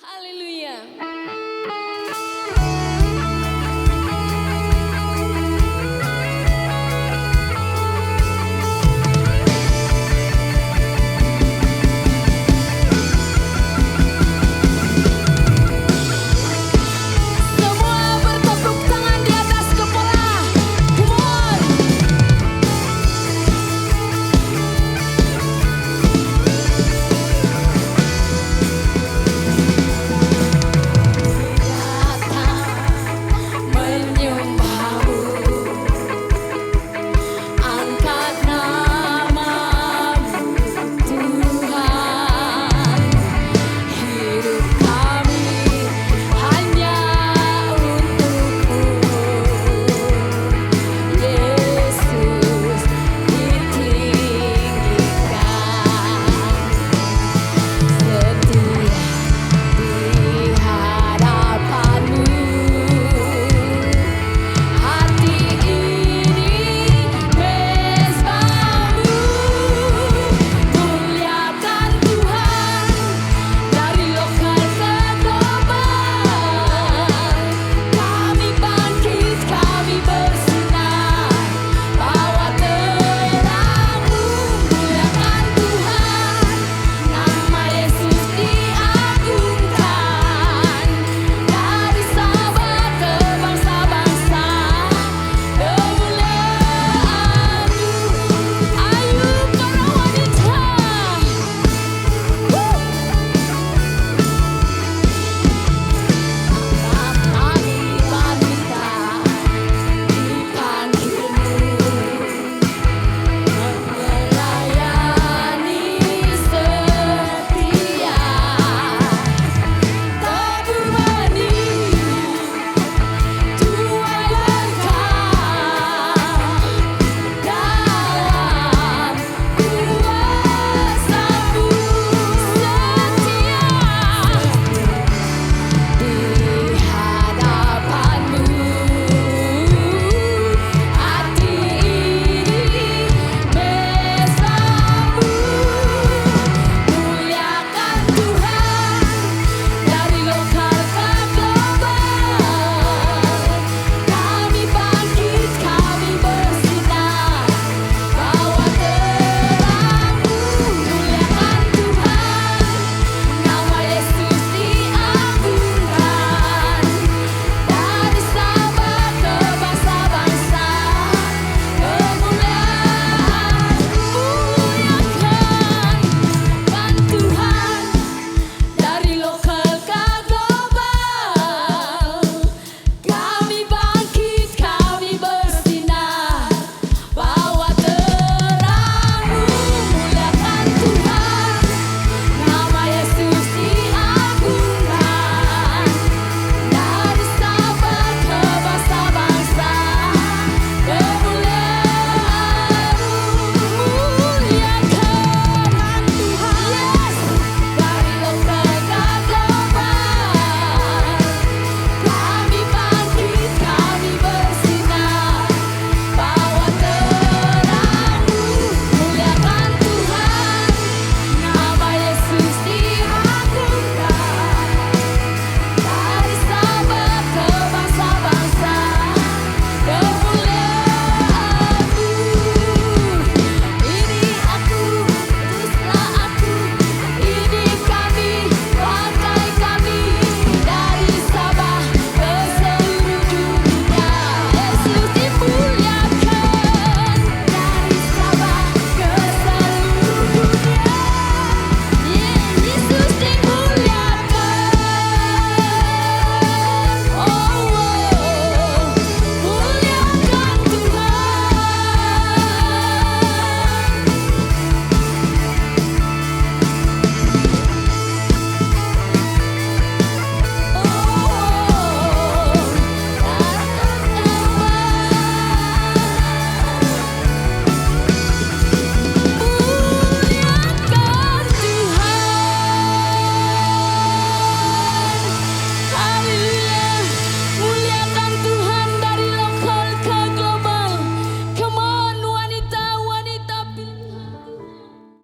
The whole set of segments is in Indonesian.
Haleluya. Semua bertepuk tangan di atas kepala. Come on.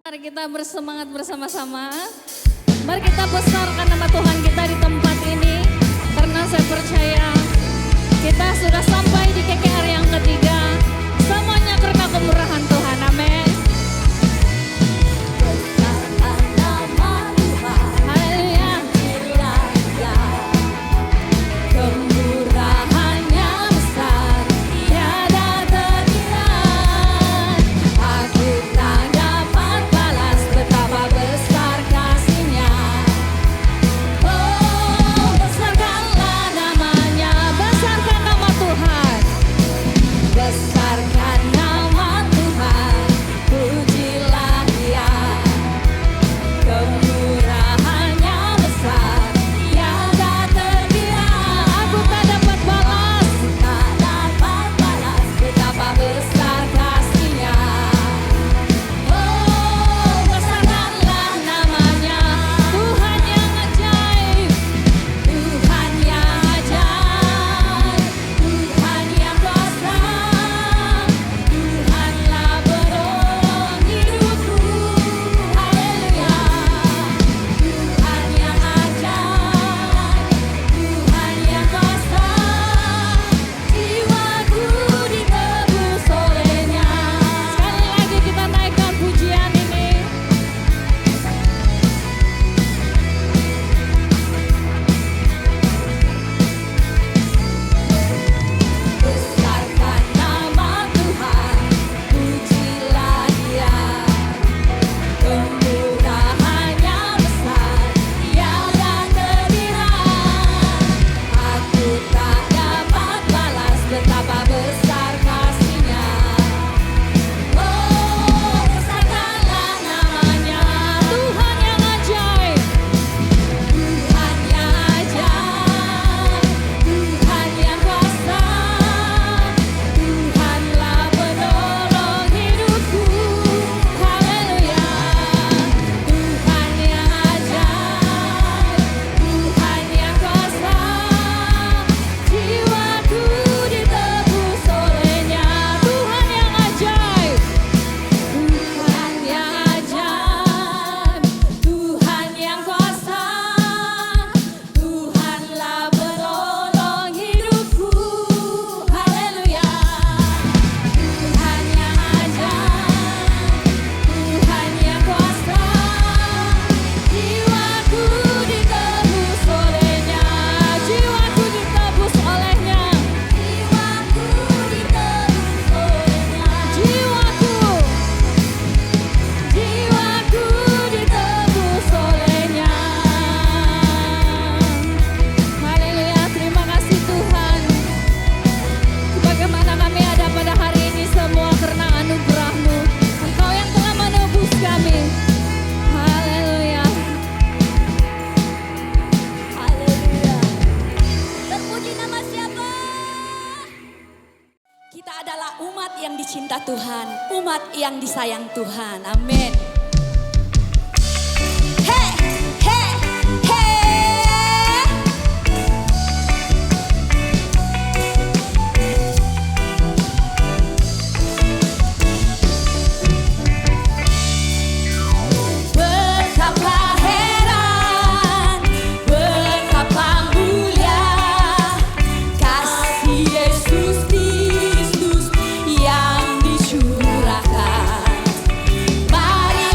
Mari kita bersemangat bersama-sama. Mari kita besarkan nama Tuhan kita di Tuhan, umat yang disayang Tuhan. Amin. Hey, hey, hey. Betapa heran, betapa mulia kasih Yesus Kristus yang dicurahkan. Mari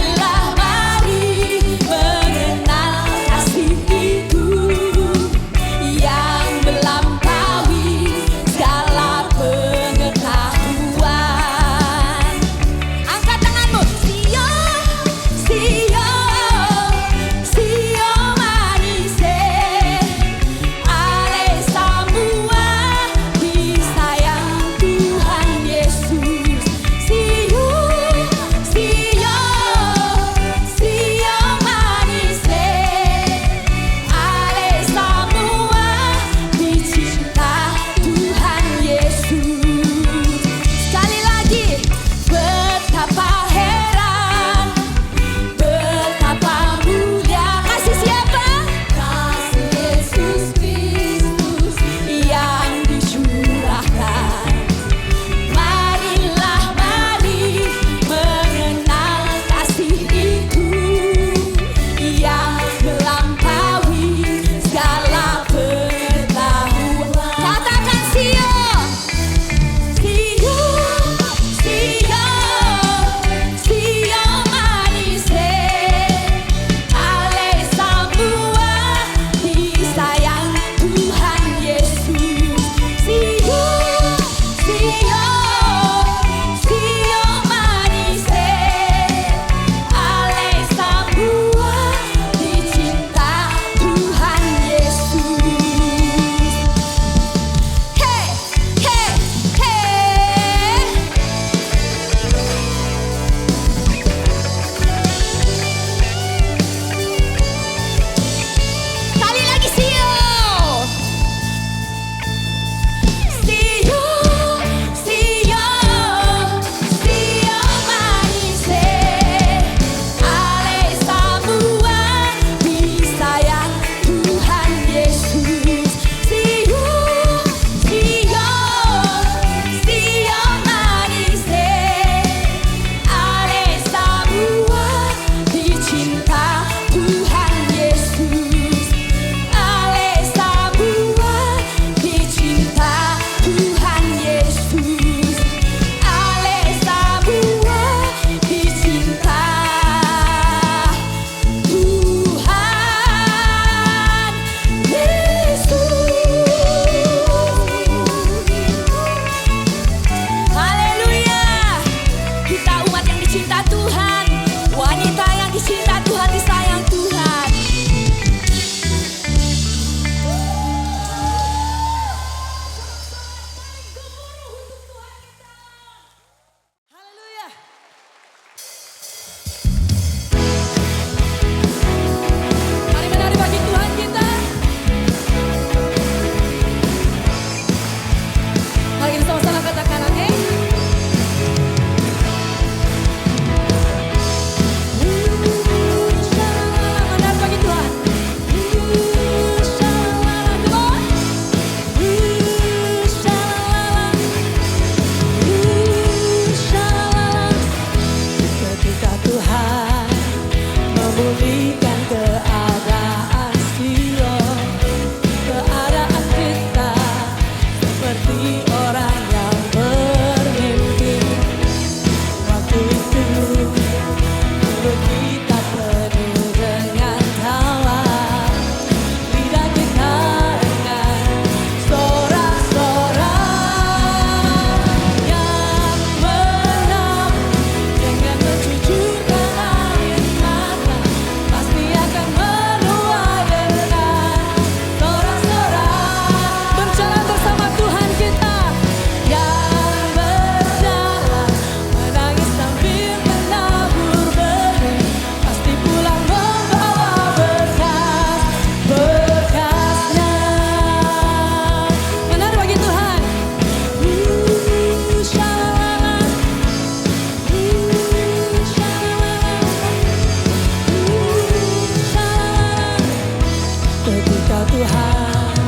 ketika Tuhan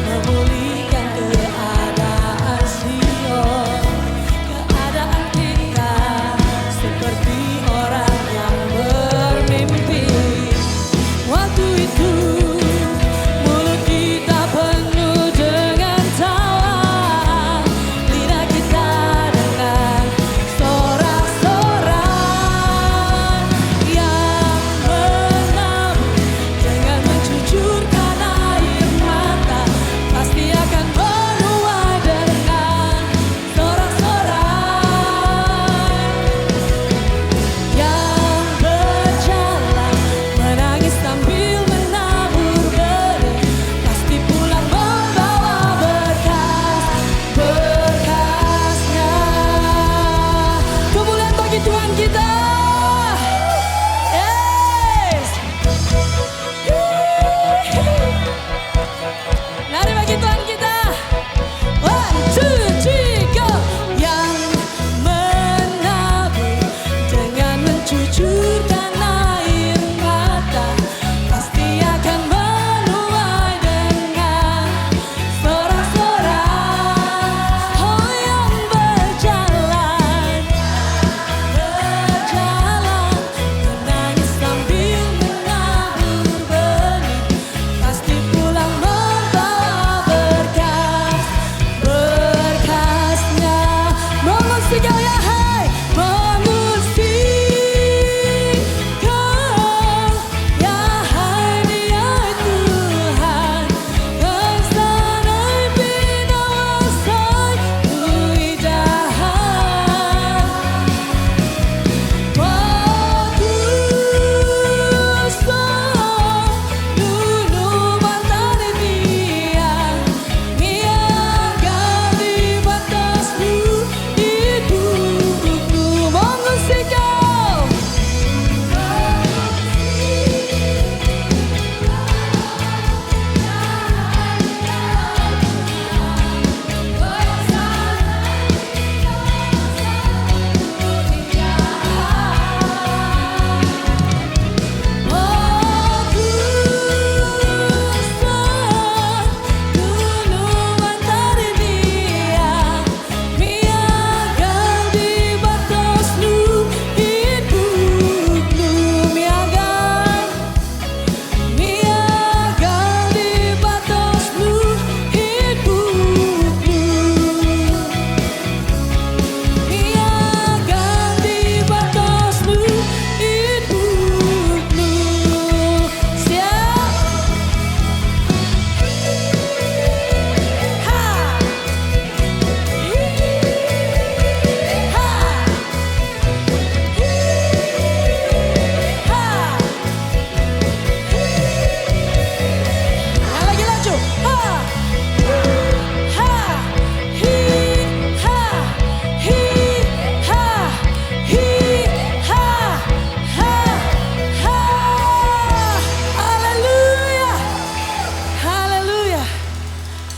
memulihkan keadaan Sion, keadaan kita seperti orang yang bermimpi. Waktu itu mulut kita penuh dengan tawa, lidah kita dengan sorak-sorai yang menabur dengan mencucurkan air mata, pasti akan menuai dengan sorak-sorai yang berjalan menangis sambil menabur benih, pasti pulang membawa berkas-berkasnya. Kemuliaan bagi Tuhan kita. Yes. Mari bagi Tuhan kita. 1, 2, 3, go. Yang menabur dengan mencucurkan air mata, pasti akan menuai dengan sorak-sorai. Oh, yang berjalan menangis sambil menabur benih, pasti pulang membawa berkas-berkasnya. Mengusik kau ya hai, mengusik kau ya hai dia Tuhan, kesanai binawasai kuidahan. Waktu dulu mantan dia, miaga di batasmu hidupku. Mengusik kau.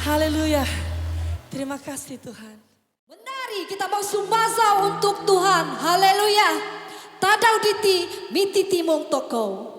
Haleluya. Terima kasih Tuhan. Menari kita mau sumbaza untuk Tuhan. Haleluya. Tadau diti miti timung toko.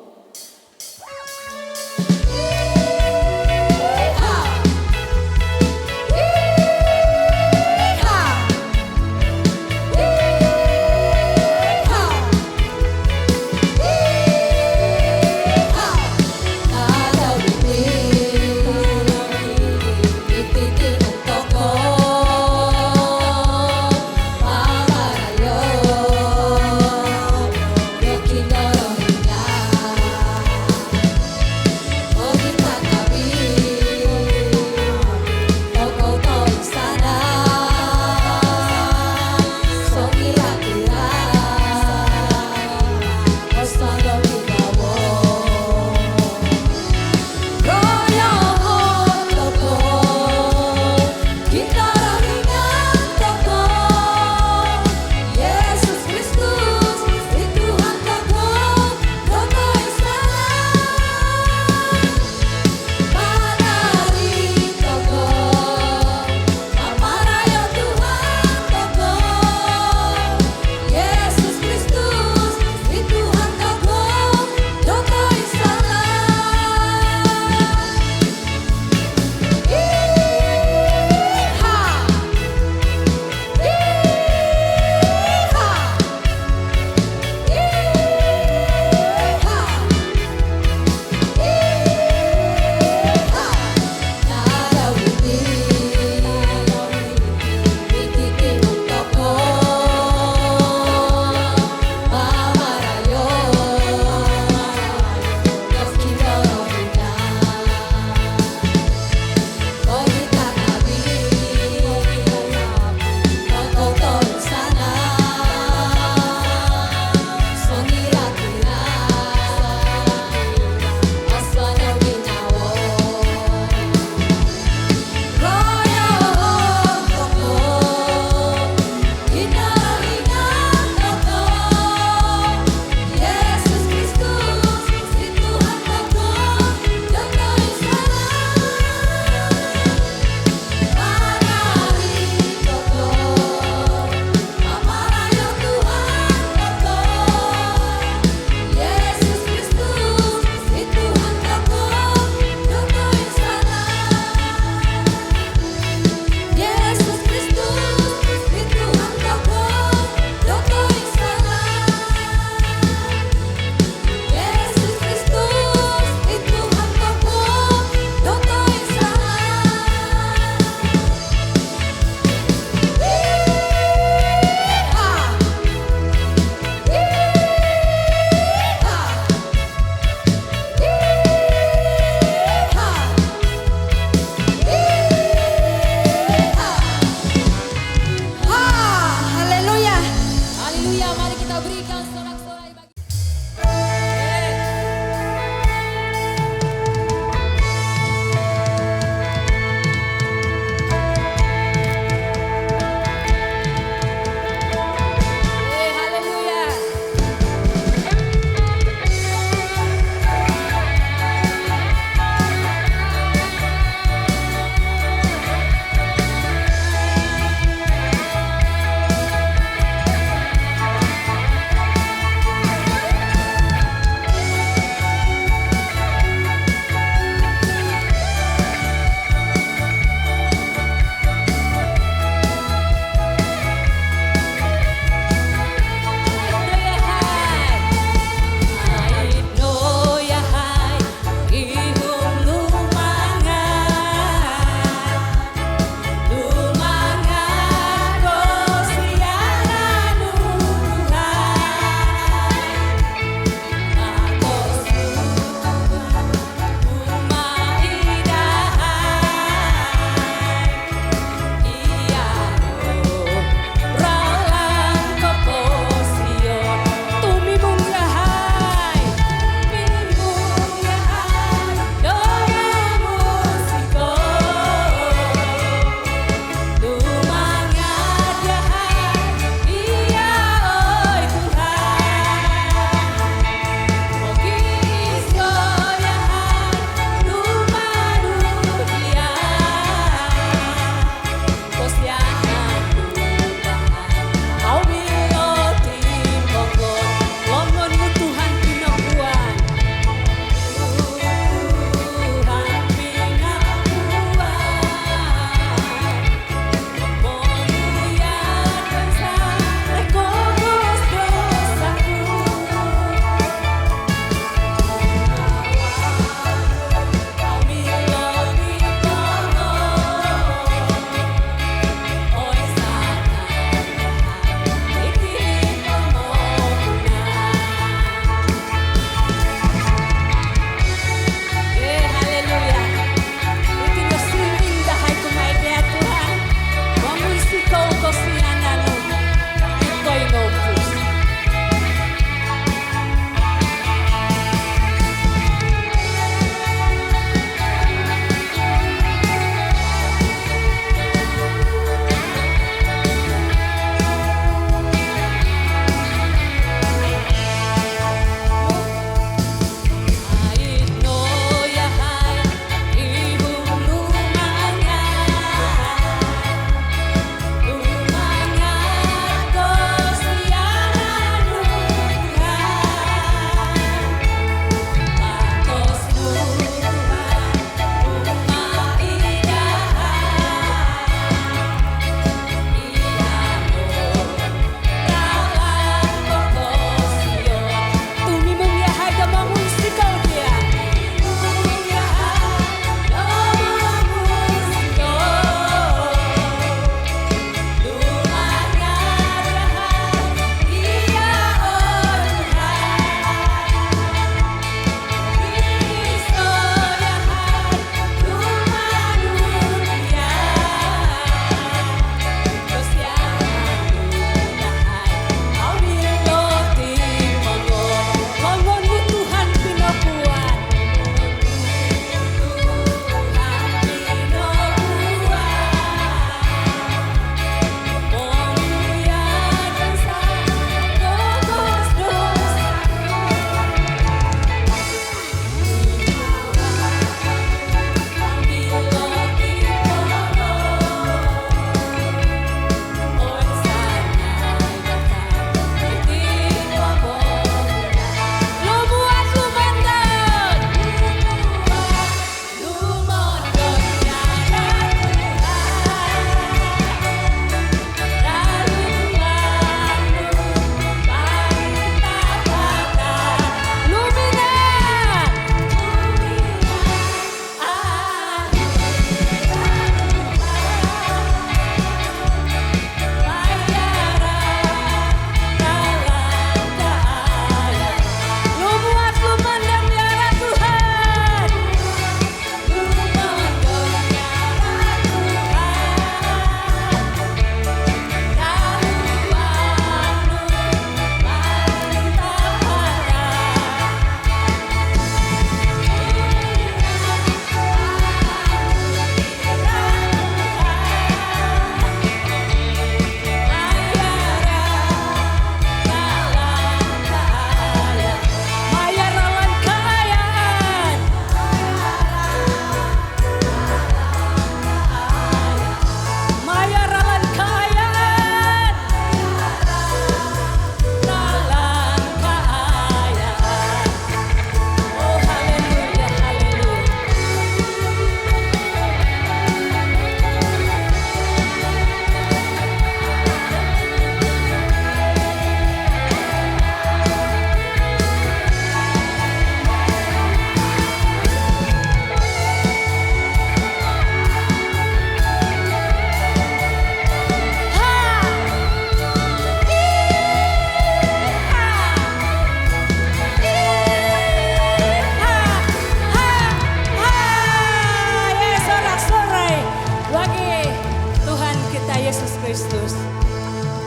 Kristus.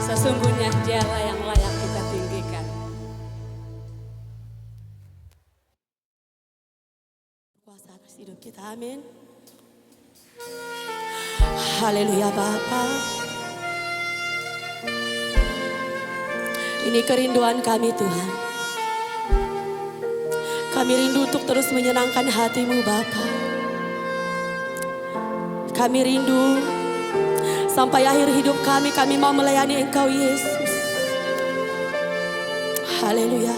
Sesungguhnya Dialah yang layak kita tinggikan. Kuasa atas hidup kita, amin. Haleluya Bapa. Ini kerinduan kami Tuhan. Kami rindu untuk terus menyenangkan hati-Mu Bapa. Kami rindu sampai akhir hidup kami mau melayani Engkau Yesus. Haleluya.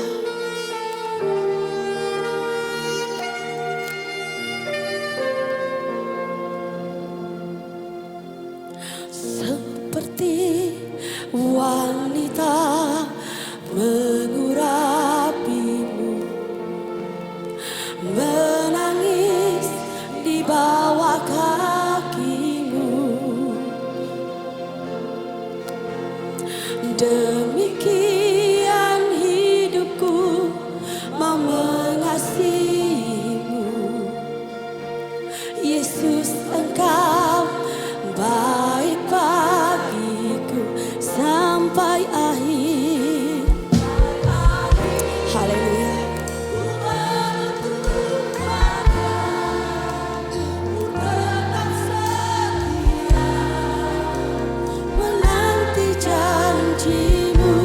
Seperti wanita mengurapimu, menangis di bawah kakimu. Demikian hidupku mau mengasihimu. Yesus, Engkau baik bagiku sampai akhir. Haleluya. Menanti janji-Mu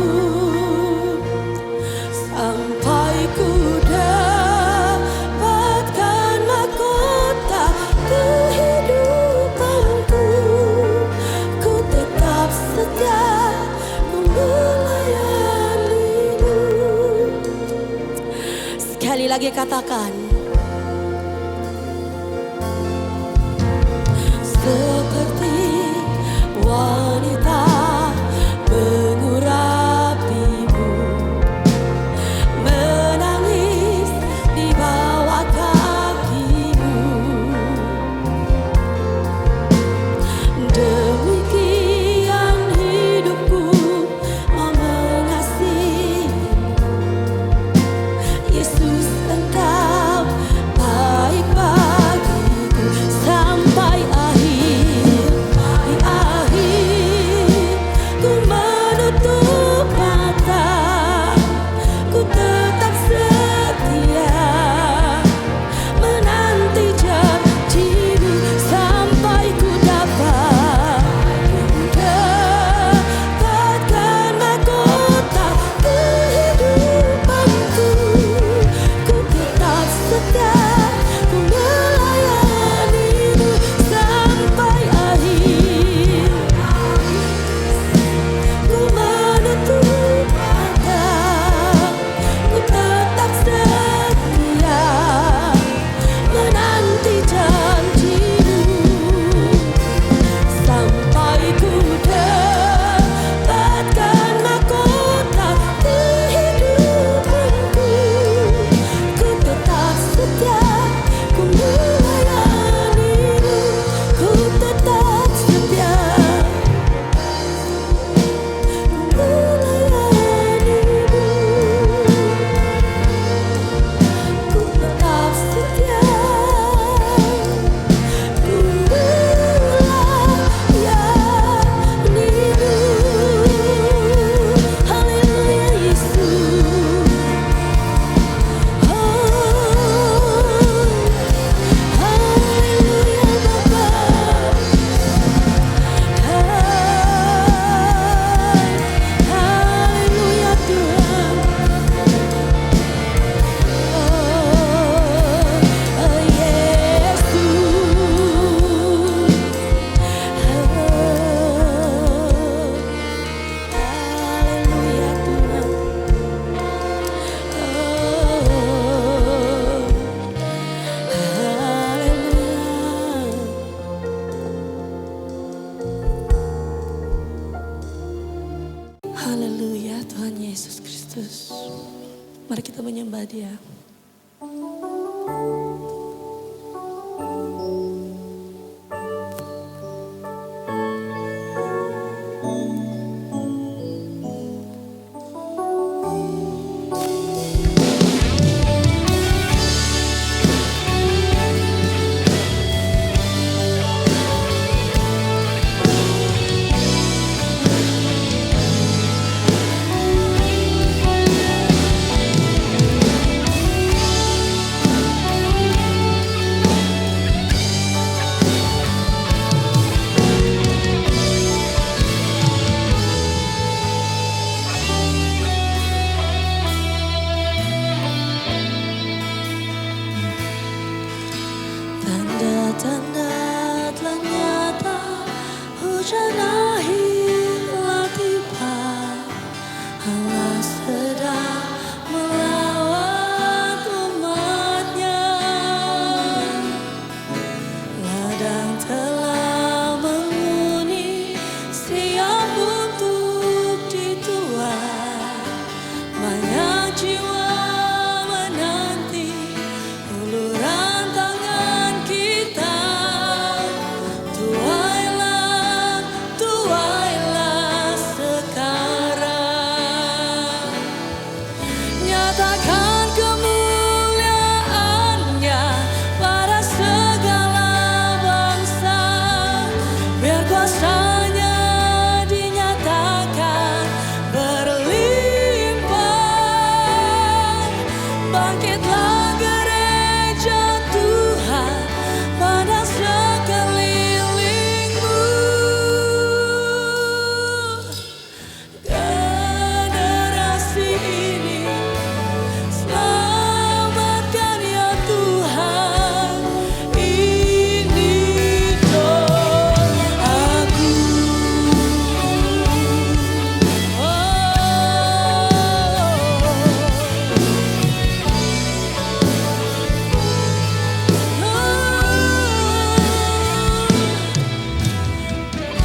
sampai ku dapatkan mahkota kehidupanku. Ku tetap setia, ku melayani-Mu. Sekali lagi katakan, seperti wanita mengurapimu, menangis di bawah kakimu. Demikian hidupku mau mengasihimu. Yesus, Engkau baik bagiku sampai akhir. Di akhir ku menutup mata, ku tetap setia menanti janji-Mu sampai ku dapatkan mahkota kehidupanku. Ku tetap setia, ku melayani-Mu sampai akhir. Ku menutup mata, ku tetap setia menanti janji-Mu sampai ku dapatkan mahkota kehidupanku. Ku tetap setia, ku melayani-Mu. Ku tetap setia, ku melayani-Mu. Ku tetap setia, ku melayani-Mu. Haleluya Yesus. Haleluya Bapa. Haleluya Tuhan. Oh Yesus. Haleluya Tuhan. Haleluya Tuhan Yesus Kristus. Mari kita menyembah Dia. Ladang telah menghuni, siap untuk dituai. Banyak jiwa menanti uluran tangan kita. Tuailah, tuailah sekarang. Nyatakan kemuliaan-Nya pada segala bangsa. Biar kuasa-Nya dinyatakan berlimpah. Bangkitlah gereja Tuhan pada sekelilingmu. Generasi ini selamatkan ya Tuhan. Ini doaku.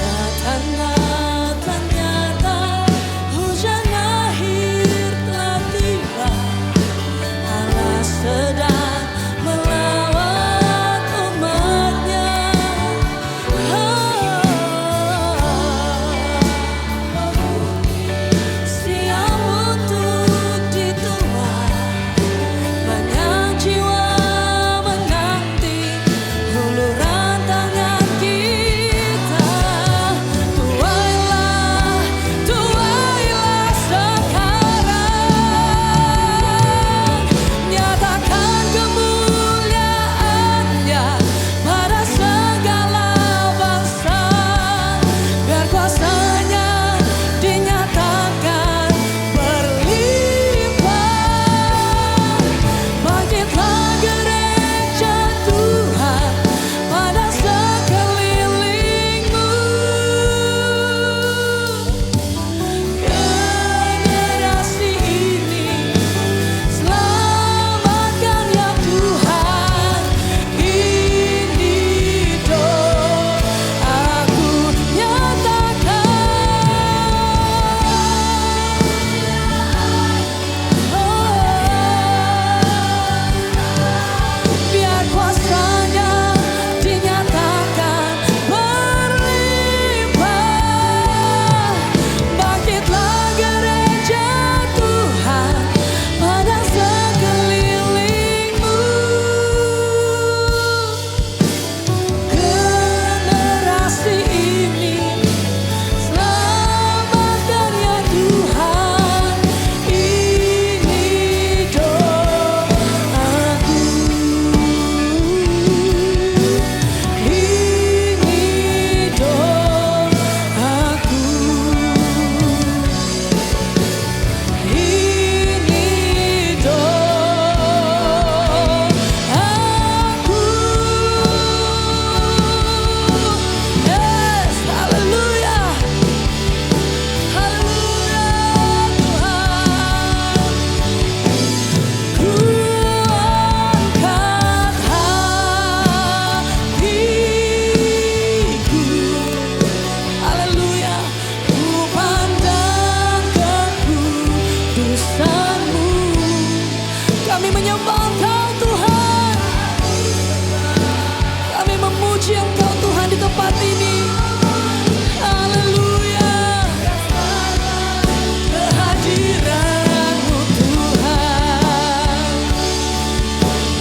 Datanglah ternyata hujan akhir telah tiba. Allah sedang melawat umat-Nya. Siap untuk dituai. Banyak jiwa menanti uluran tangan kita. Tuailah, tuailah sekarang. Nyatakan kemuliaan-Nya pada segala bangsa. Biar kuasa-Nya dinyatakan berlimpah. Bangkitlah gereja Tuhan pada sekelilingmu. Generasi ini selamatkan ya Tuhan. Ini doaku, nyatakan. Biar kuasa-Nya dinyatakan berlimpah. Bangkitlah gereja Tuhan pada sekelilingmu. Generasi ini selamatkan ya Tuhan. Ini doaku. Ini doaku. Ini doaku. Yes, haleluya. Haleluya Tuhan. Ku angkat hatiku. Haleluya. Ku pandang kekudusan-Mu. Kami menyembah Engkau Tuhan. Kami memuji Engkau Tuhan di tempat ini. Haleluya. Kehadiran-Mu Tuhan.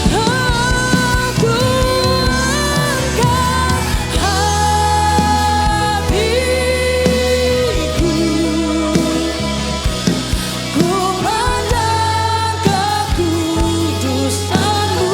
Aku angkat hatiku. Ku pandang kekudusan-Mu.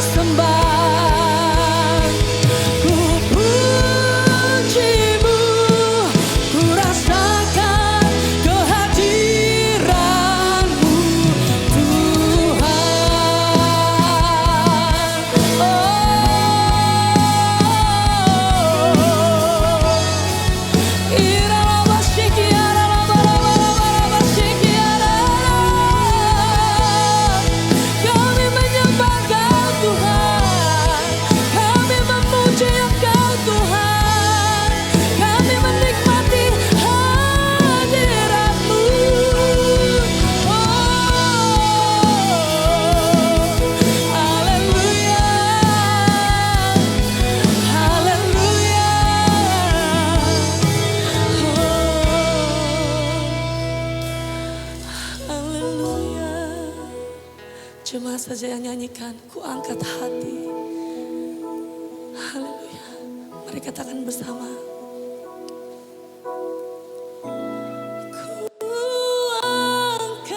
sembah, ku pujimu, ku rasakan kehadiranmu Tuhan. Kami menyembah Kau Tuhan, kami memuji Engkau Tuhan, kami menikmati hadirat-Mu. Haleluya, haleluya. Haleluya. Cuma saja yang nyanyikan, ku angkat hati. Haleluya. Mari katakan bersama. Ku angkat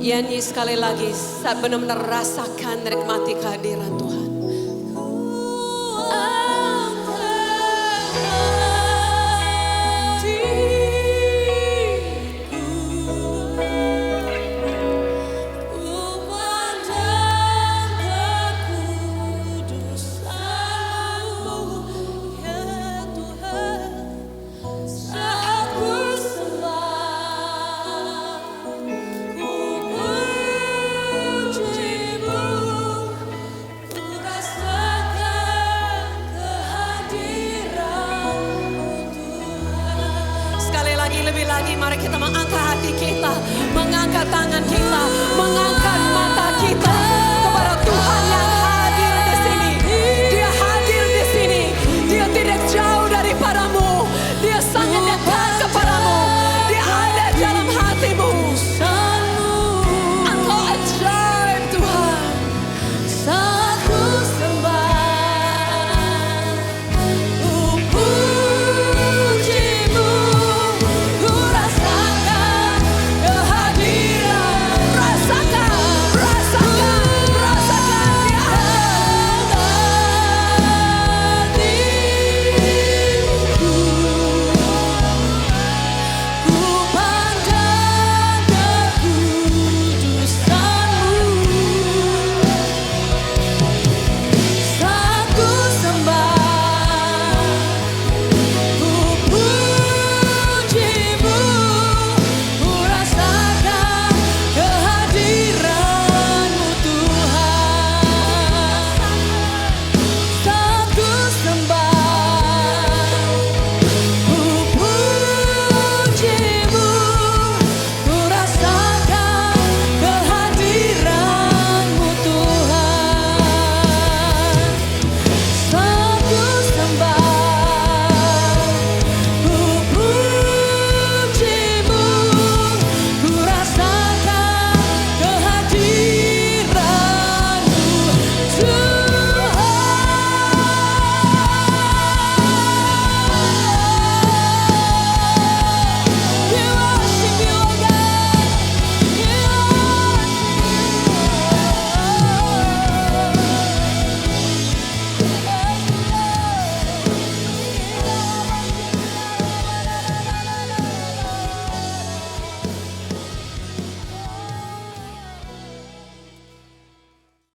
nyanyi sekali lagi saat benar-benar rasakan nikmati kehadiran Tuhan. Lebih lagi mari kita mengangkat hati kita, mengangkat tangan kita, mengangkat mata kita kepada Tuhan yang